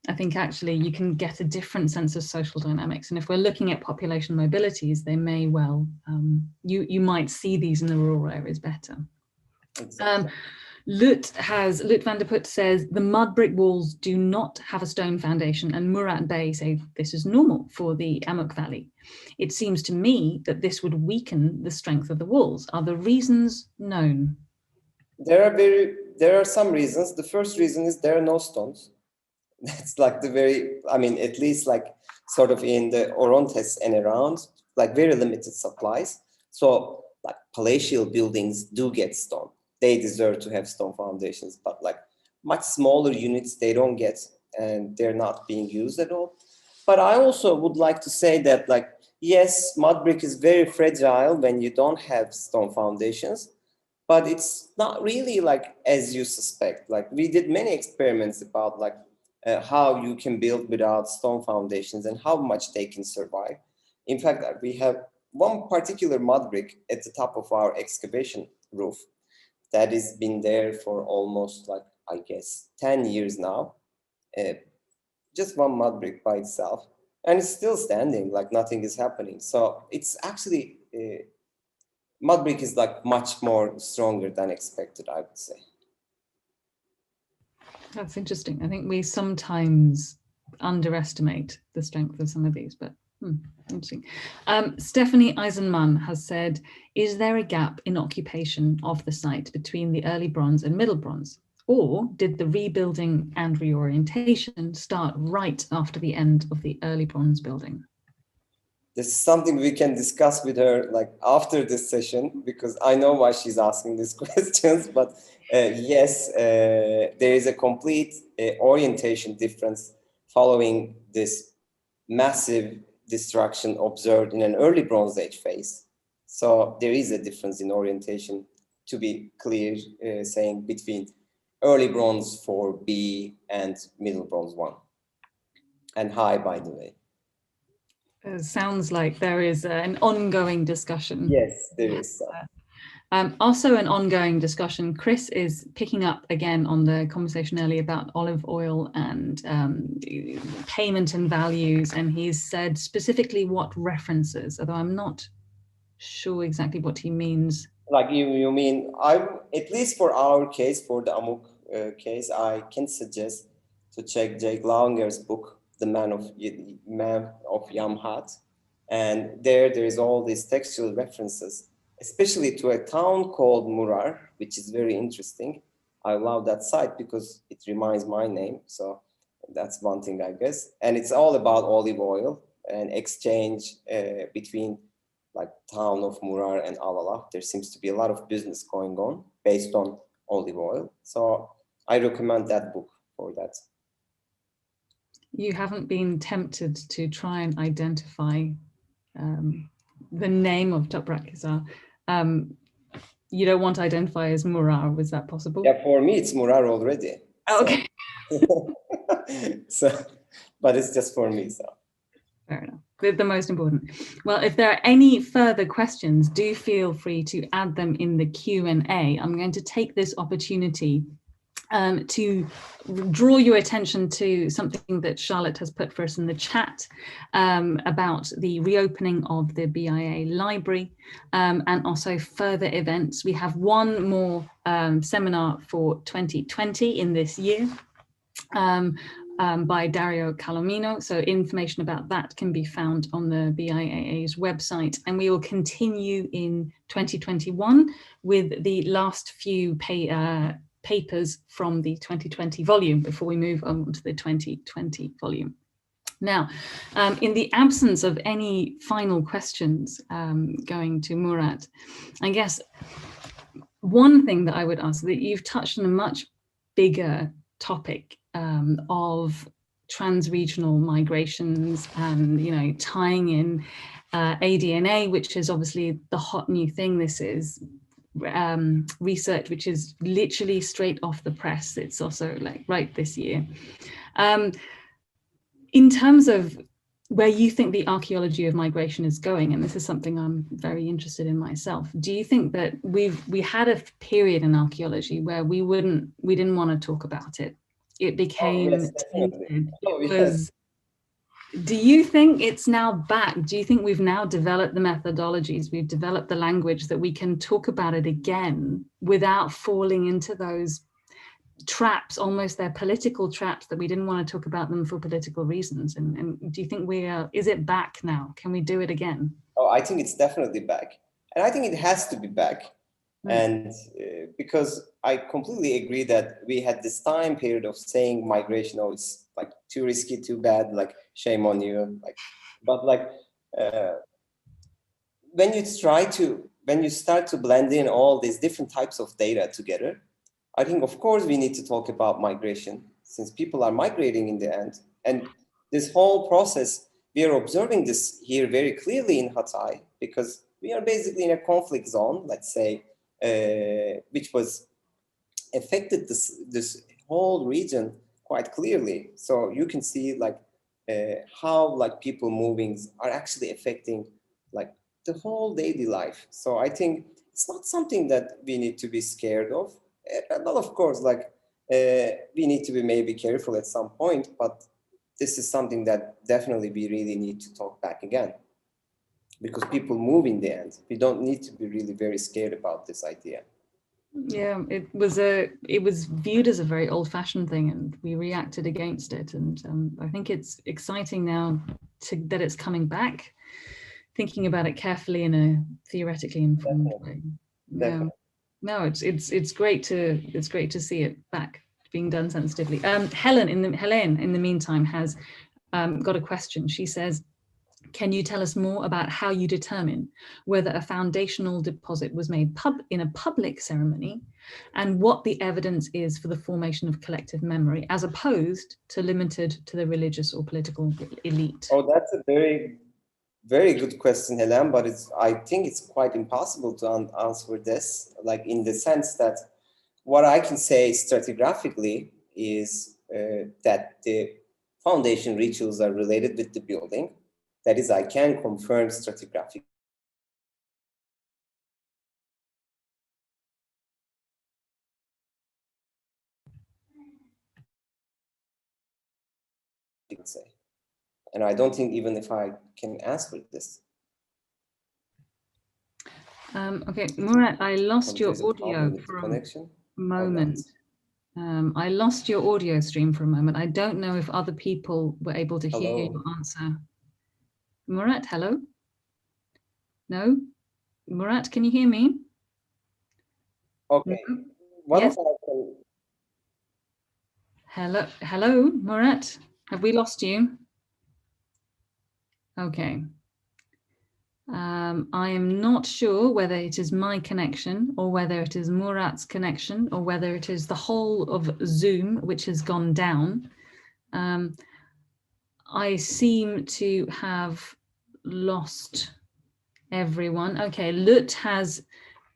I think actually you can get a different sense of social dynamics. And if we're looking at population mobilities, they may well, you might see these in the rural areas better. Exactly. Lut van der Put says the mud brick walls do not have a stone foundation, and Murat Bey say this is normal for the Amuk Valley. It seems to me that this would weaken the strength of the walls. Are the reasons known? There are some reasons. The first reason is there are no stones. That's like at least like sort of in the Orontes and around, like very limited supplies. So like palatial buildings do get stone. They deserve to have stone foundations, but like much smaller units, they don't get, and they're not being used at all. But I also would like to say that like, yes, mud brick is very fragile when you don't have stone foundations, but it's not really like as you suspect. Like we did many experiments about like how you can build without stone foundations and how much they can survive. In fact, we have one particular mud brick at the top of our excavation roof that has been there for almost like, I guess, 10 years now. Just one mud brick by itself. And it's still standing, like nothing is happening. So it's actually, mud brick is like much more stronger than expected, I would say. That's interesting. I think we sometimes underestimate the strength of some of these, but interesting. Stephanie Eisenman has said, is there a gap in occupation of the site between the early bronze and middle bronze? Or did the rebuilding and reorientation start right after the end of the early bronze building? This is something we can discuss with her like after this session, because I know why she's asking these questions, but yes, there is a complete orientation difference following this massive destruction observed in an early Bronze Age phase. So there is a difference in orientation, to be clear, saying between early Bronze 4B and middle Bronze 1. And high, by the way. Sounds like there is an ongoing discussion. Yes, there is. Also an ongoing discussion. Chris is picking up again on the conversation earlier about olive oil and payment and values. And he's said specifically what references, although I'm not sure exactly what he means. Like you mean, at least for our case, for the Amuk case, I can suggest to check Jake Launger's book, The Man of Yamhat. And there is all these textual references, especially to a town called Murar, which is very interesting. I love that site because it reminds my name. So that's one thing, I guess. And it's all about olive oil and exchange between like town of Murar and Alala. There seems to be a lot of business going on based on olive oil. So I recommend that book for that. You haven't been tempted to try and identify the name of Toprakhisar. You don't want to identify as Murar, was that possible? Yeah, for me it's Murar already. Oh, okay. So, but it's just for me, so. Fair enough. The most important. Well, if there are any further questions, do feel free to add them in the Q&A. I'm going to take this opportunity to draw your attention to something that Charlotte has put for us in the chat about the reopening of the BIA library and also further events. We have one more seminar for 2020 in this year. by Dario Calomino. So information about that can be found on the BIAA's website. And we will continue in 2021 with the last few papers from the 2020 volume before we move on to the 2020 volume. Now, in the absence of any final questions going to Murat, I guess one thing that I would ask, that you've touched on a much bigger topic of trans-regional migrations and, you know, tying in ADNA, which is obviously the hot new thing. This is research which is literally straight off the press. It's also like right this year. In terms of where you think the archaeology of migration is going, and this is something I'm very interested in myself, do you think that we had a period in archaeology where we didn't want to talk about it? It became tainted. It was. Do you think it's now back? Do you think we've now developed the methodologies, we've developed the language that we can talk about it again without falling into those traps, almost they're political traps, that we didn't want to talk about them for political reasons? And do you think is it back now? Can we do it again? Oh, I think it's definitely back. And I think it has to be back. And because I completely agree that we had this time period of saying migration, oh, it's like too risky, too bad, like shame on you. Like, but like when you start to blend in all these different types of data together, I think, of course, we need to talk about migration, since people are migrating in the end. And this whole process, we are observing this here very clearly in Hatay, because we are basically in a conflict zone, let's say, which was affected this whole region quite clearly. So you can see like how like people moving are actually affecting like the whole daily life. So I think it's not something that we need to be scared of. But of course, like we need to be maybe careful at some point, but this is something that definitely we really need to talk back again, because people move in the end. We don't need to be really very scared about this idea. Yeah, it was viewed as a very old-fashioned thing, and we reacted against it. And I think it's exciting now that it's coming back, thinking about it carefully in a theoretically informed way. Yeah. No, it's great to see it back being done sensitively. Helen in the meantime has got a question. She says, can you tell us more about how you determine whether a foundational deposit was made in a public ceremony, and what the evidence is for the formation of collective memory, as opposed to limited to the religious or political elite? Oh, that's a very, very good question, Helen, but I think it's quite impossible to answer this, like in the sense that what I can say stratigraphically is that the foundation rituals are related with the building. That is, I can confirm stratigraphic. Say. And I don't think even if I can answer this. Okay, Murat, I lost your audio for a moment. I lost your audio stream for a moment. I don't know if other people were able to hear your answer. Murat, hello? No? Murat, can you hear me? Okay. No? Yes? Hello, Murat? Have we lost you? Okay. I am not sure whether it is my connection or whether it is Murat's connection or whether it is the whole of Zoom which has gone down. I seem to have lost everyone. Okay, Lut has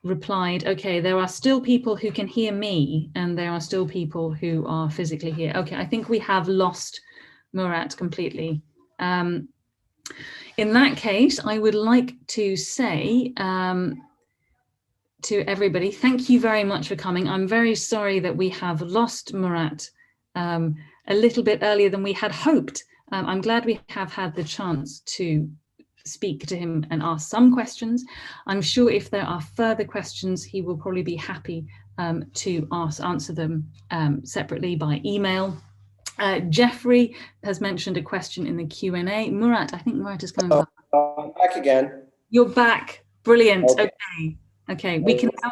replied, okay, there are still people who can hear me and there are still people who are physically here. Okay, I think we have lost Murat completely. In that case, I would like to say to everybody, thank you very much for coming. I'm very sorry that we have lost Murat a little bit earlier than we had hoped. I'm glad we have had the chance to speak to him and ask some questions. I'm sure if there are further questions, he will probably be happy to answer them separately by email. Jeffrey has mentioned a question in the Q&A. Murat, I think Murat is coming back. I'm back again. You're back. Brilliant. Okay. Okay. We can now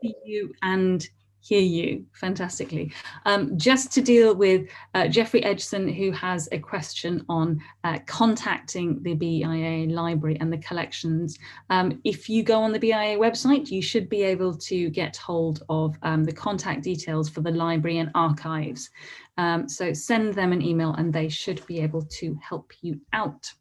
see you and hear you fantastically. Just to deal with Jeffrey Edgson, who has a question on contacting the BIA library and the collections. If you go on the BIA website, you should be able to get hold of the contact details for the library and archives. So send them an email and they should be able to help you out.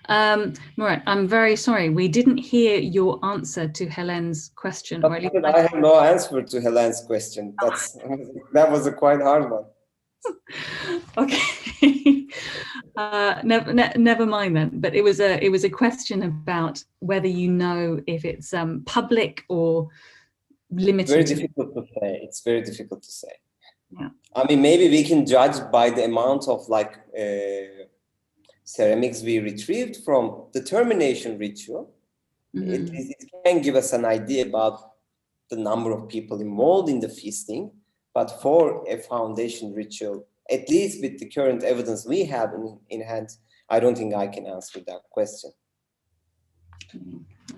Murat, I'm very sorry, we didn't hear your answer to Helen's question. Or at least I have no answer to Helen's question. That was a quite hard one. Okay. Never mind then. But it was a question about whether you know if it's public or limited. Very difficult to say. It's very difficult to say. Yeah. I mean, maybe we can judge by the amount of like ceramics we retrieved from the termination ritual. Mm-hmm. It can give us an idea about the number of people involved in the feasting, but for a foundation ritual, at least with the current evidence we have in hand, I don't think I can answer that question.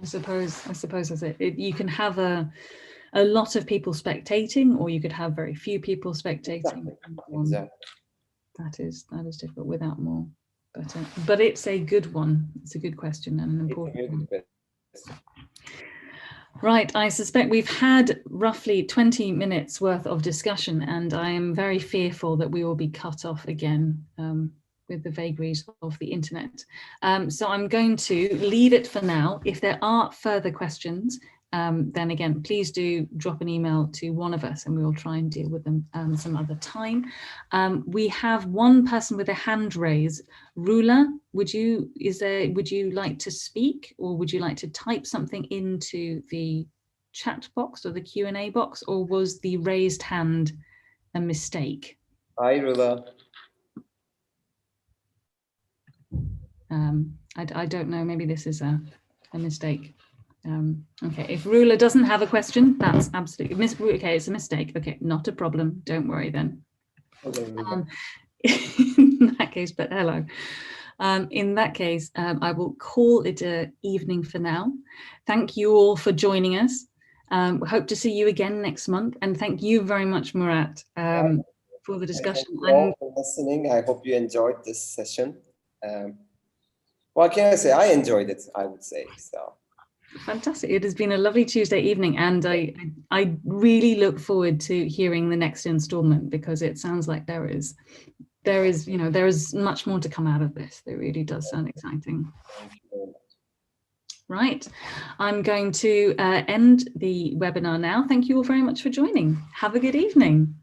I suppose that's it. You can have a lot of people spectating, or you could have very few people spectating. Exactly. That is difficult without more. But it's a good one. It's a good question and an important one. Right, I suspect we've had roughly 20 minutes worth of discussion, and I am very fearful that we will be cut off again with the vagaries of the internet. So I'm going to leave it for now. If there are further questions, then again, please do drop an email to one of us and we will try and deal with them some other time. We have one person with a hand raised. Rula, would you like to speak, or would you like to type something into the chat box or the Q&A box, or was the raised hand a mistake? Hi, Rula. I don't know, maybe this is a mistake. Okay, if Rula doesn't have a question, that's absolutely okay. It's a mistake. Okay, not a problem. Don't worry then. In that case, but hello. In that case, I will call it an evening for now. Thank you all for joining us. We hope to see you again next month, and thank you very much, Murat, for the discussion. Thank you all for listening. I hope you enjoyed this session. What can I say? I enjoyed it, I would say. So. Fantastic. It has been a lovely Tuesday evening, and I really look forward to hearing the next installment, because it sounds like there is much more to come out of this. It really does sound exciting. Thank you very much. Right. I'm going to end the webinar now. Thank you all very much for joining. Have a good evening.